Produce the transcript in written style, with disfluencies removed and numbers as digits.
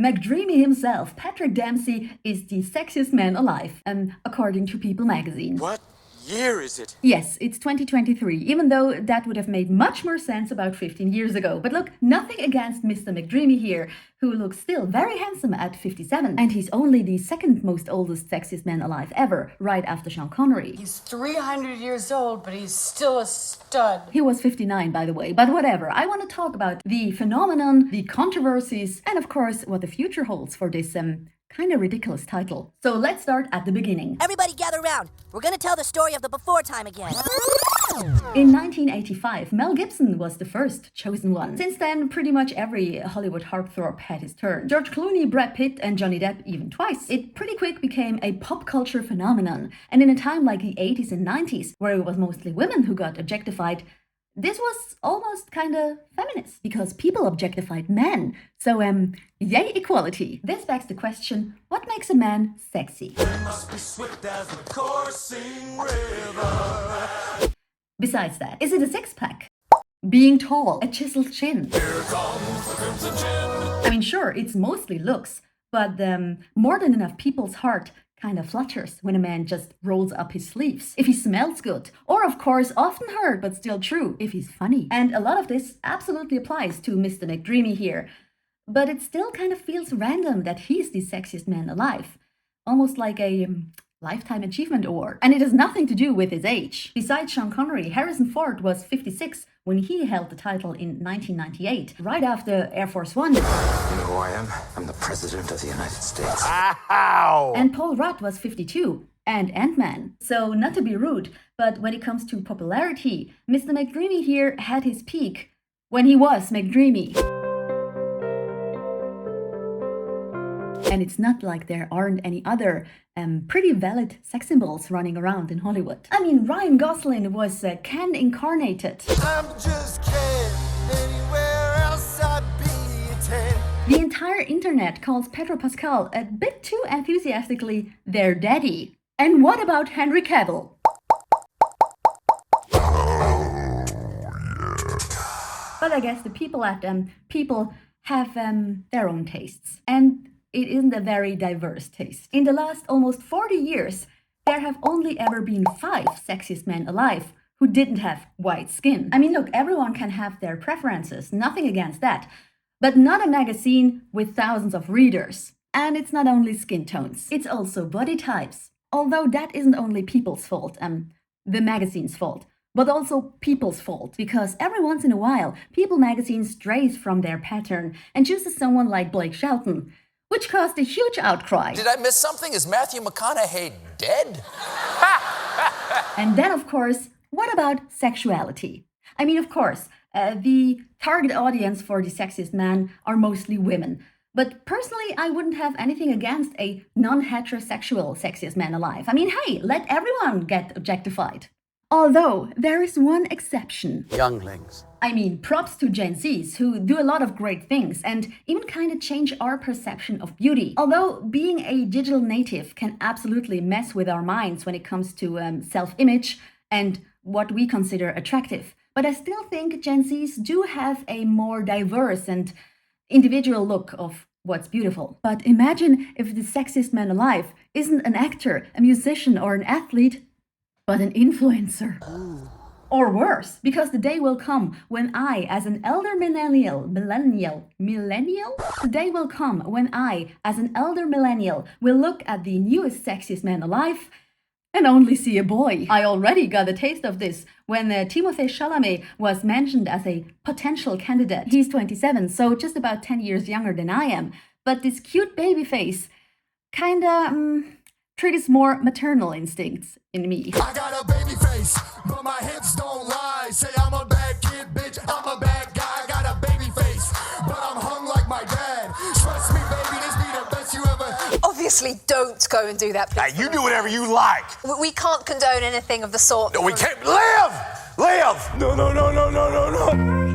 McDreamy himself, Patrick Dempsey, is the sexiest man alive, according to People magazine. What year is it? Yes, it's 2023, even though that would have made much more sense about 15 years ago. But look, nothing against Mr. McDreamy here, who looks still very handsome at 57. And he's only the second most oldest sexiest man alive ever, right after Sean Connery. He's 300 years old, but he's still a stud. He was 59, by the way, but whatever. I want to talk about the phenomenon, the controversies, and of course, what the future holds for this kind of ridiculous title. So let's start at the beginning. Everybody gather round. We're gonna tell the story of the before time again. In 1985, Mel Gibson was the first chosen one. Since then, pretty much every Hollywood heartthrob had his turn. George Clooney, Brad Pitt, and Johnny Depp even twice. It pretty quick became a pop culture phenomenon. And in a time like the 80s and 90s, where it was mostly women who got objectified, this was almost kinda feminist, because people objectified men. So, yay equality. This begs the question, what makes a man sexy? Must be swift as the coursing river. Besides that, is it a six-pack? Being tall, a chiseled chin? Here comes the crimson gin. I mean, sure, it's mostly looks, but more than enough people's heart kind of flutters when a man just rolls up his sleeves. If he smells good, or of course, often heard but still true, if he's funny. And a lot of this absolutely applies to Mr. McDreamy here. But it still kind of feels random that he's the sexiest man alive. Almost like a Lifetime Achievement Award. And it has nothing to do with his age. Besides Sean Connery, Harrison Ford was 56 when he held the title in 1998, right after Air Force One. You know who I am? I'm the President of the United States. Ow! And Paul Rudd was 52, and Ant-Man. So, not to be rude, but when it comes to popularity, Mr. McDreamy here had his peak when he was McDreamy. And it's not like there aren't any other pretty valid sex symbols running around in Hollywood. I mean, Ryan Gosling was Ken incarnated. I'm just Ken. Anywhere else I'd be 10. The entire internet calls Pedro Pascal a bit too enthusiastically their daddy. And what about Henry Cavill? But I guess the people at People have their own tastes. And it isn't a very diverse taste. In the last almost 40 years, there have only ever been 5 sexiest men alive who didn't have white skin. I mean, look, everyone can have their preferences, nothing against that. But not a magazine with thousands of readers. And it's not only skin tones, it's also body types. Although that isn't only People's fault, the magazine's fault, but also People's fault. Because every once in a while, People magazine strays from their pattern and chooses someone like Blake Shelton, which caused a huge outcry. Did I miss something? Is Matthew McConaughey dead? And then, of course, what about sexuality? I mean, of course, the target audience for the sexiest man are mostly women. But personally, I wouldn't have anything against a non-heterosexual sexiest man alive. I mean, hey, let everyone get objectified. Although, there is one exception. Younglings. I mean, props to Gen Zs, who do a lot of great things and even kind of change our perception of beauty. Although being a digital native can absolutely mess with our minds when it comes to self-image and what we consider attractive. But I still think Gen Zs do have a more diverse and individual look of what's beautiful. But imagine if the sexiest man alive isn't an actor, a musician, or an athlete, but an influencer. Ooh. Or worse, because the day will come when I, as an elder millennial, the day will come when I, as an elder millennial, will look at the newest sexiest man alive and only see a boy. I already got a taste of this when Timothée Chalamet was mentioned as a potential candidate. He's 27, so just about 10 years younger than I am. But this cute baby face kinda triggers more maternal instincts in me. I got a baby face, but my hips don't lie. Say I'm a bad kid, bitch, I'm a bad guy. I got a baby face, but I'm hung like my dad. Trust me, baby, this be the best you ever. Obviously, don't go and do that, please. Hey, you do whatever you like. We can't condone anything of the sort. No, we can't. Live! Live! No, no, no, no, no, no, no.